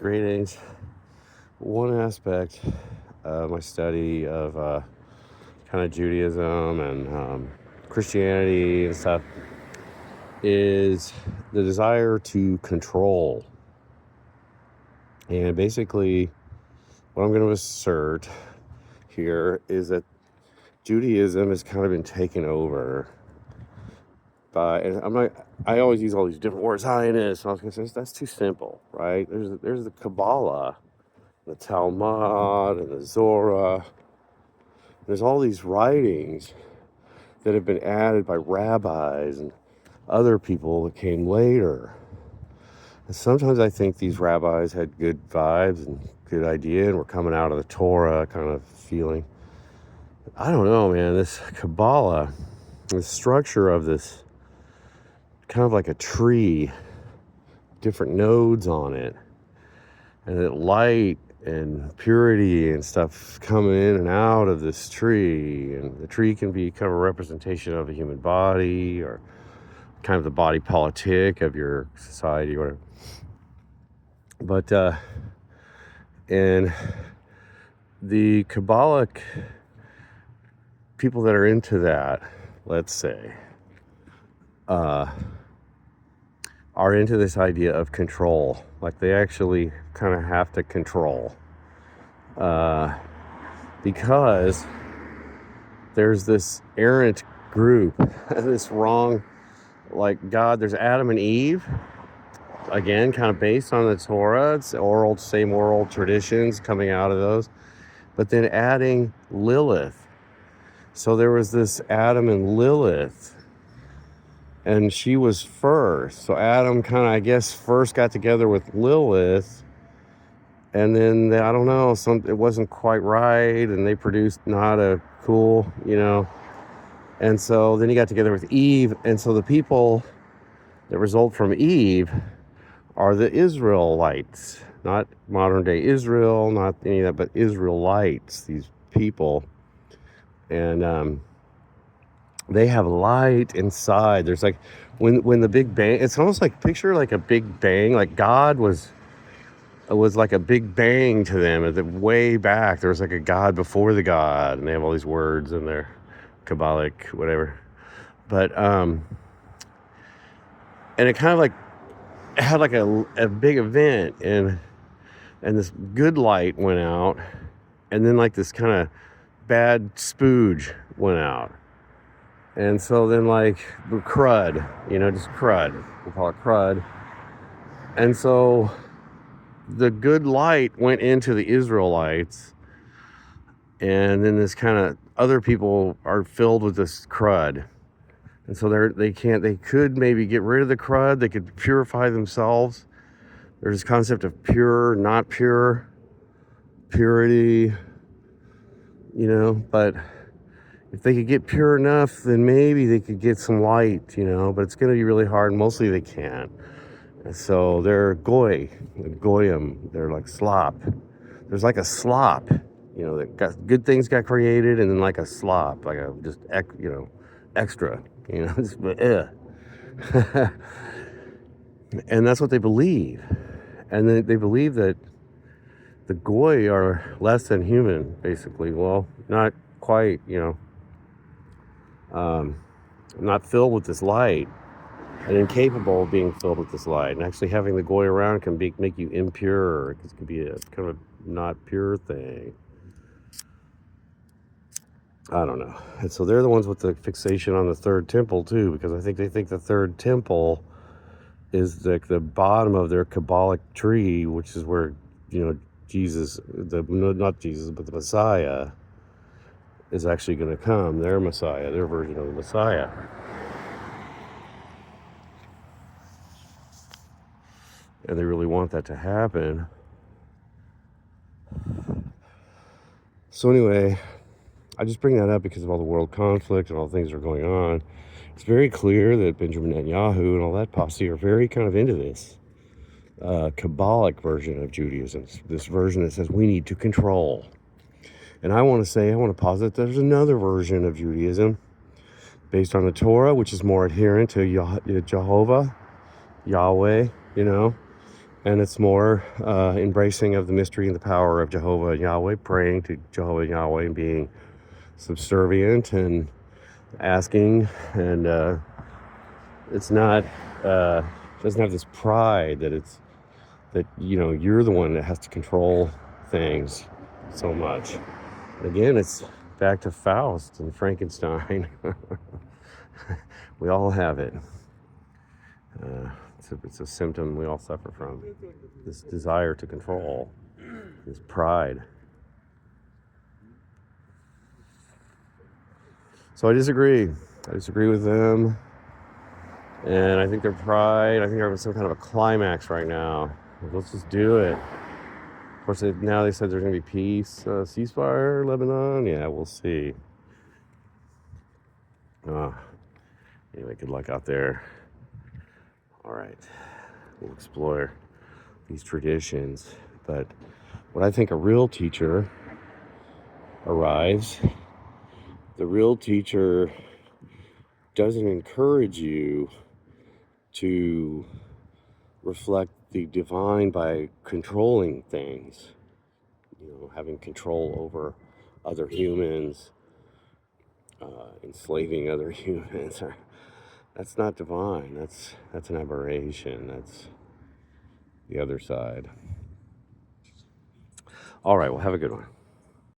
Greetings. One aspect of my study of kind of Judaism and Christianity and stuff is the desire to control. And basically, what I'm going to assert here is that Judaism has kind of been taken over by, and I always use all these different words, Zionist, and I was going to say, that's too simple, right? There's the Kabbalah, the Talmud, and the Zohar. There's all these writings that have been added by rabbis and other people that came later. And sometimes I think these rabbis had good vibes and good idea and were coming out of the Torah kind of feeling. I don't know, man. This Kabbalah, the structure of this, kind of like a tree, different nodes on it, and that light and purity and stuff coming in and out of this tree, and the tree can be kind of a representation of a human body or kind of the body politic of your society or whatever. But and the Kabbalic people that are into that, let's say, are into this idea of control. Like they actually kind of have to control. Because there's this errant group, this wrong, like God, there's Adam and Eve, again, kind of based on the Torah. It's same oral traditions coming out of those. But then adding Lilith. So there was this Adam and Lilith, and she was first. So Adam kind of, I guess, first got together with Lilith, and then I don't know, it wasn't quite right, and they produced not a cool, And so then he got together with Eve, and so the people that result from Eve are the Israelites, not modern day Israel, not any of that, but Israelites, these people. And they have light inside. There's like when the Big Bang, it's almost like picture like a Big Bang, like God was like a Big Bang to them at the way back. There was like a God before the God, and they have all these words in their Kabbalic whatever. But and it kind of like had like a big event, and this good light went out, and then like this kind of bad spooge went out. And so then like crud, just crud. We'll call it crud. And so the good light went into the Israelites, and then this kind of other people are filled with this crud. And so they could maybe get rid of the crud, they could purify themselves. There's this concept of pure, not pure, purity, but if they could get pure enough, then maybe they could get some light, but it's going to be really hard. Mostly they can't. And so they're goyim, they're like slop. There's like a slop, that got good things got created, and then like a slop, like a just, extra, And that's what they believe. And they believe that the goy are less than human, basically. Well, not quite, not filled with this light, and incapable of being filled with this light. And actually having the goy around can make you impure. It can be a kind of not pure thing. I don't know. And so they're the ones with the fixation on the third temple too, because I think they think the third temple is like the bottom of their Kabbalic tree, which is where, Jesus, not Jesus, but the Messiah is actually going to come. Their Messiah, their version of the Messiah. And they really want that to happen. So anyway, I just bring that up because of all the world conflict and all the things that are going on. It's very clear that Benjamin Netanyahu and all that posse are very kind of into this Kabbalic version of Judaism. This version that says we need to control. And I want to posit that there's another version of Judaism based on the Torah, which is more adherent to Jehovah, Yahweh, And it's more embracing of the mystery and the power of Jehovah and Yahweh, praying to Jehovah and Yahweh and being subservient and asking. And it's not, doesn't have this pride that you're the one that has to control things so much. Again, it's back to Faust and Frankenstein. We all have it. It's a symptom we all suffer from. This desire to control, this pride. So I disagree. I disagree with them. And I think their pride, I think they're having some kind of a climax right now. Let's just do it. Of course, now they said there's going to be peace, ceasefire, Lebanon. Yeah, we'll see. Anyway, good luck out there. All right, we'll explore these traditions. But when I think a real teacher arrives, the real teacher doesn't encourage you to reflect the divine by controlling things, having control over other humans, enslaving other humans. That's not divine. That's an aberration. That's the other side. All right, well, have a good one.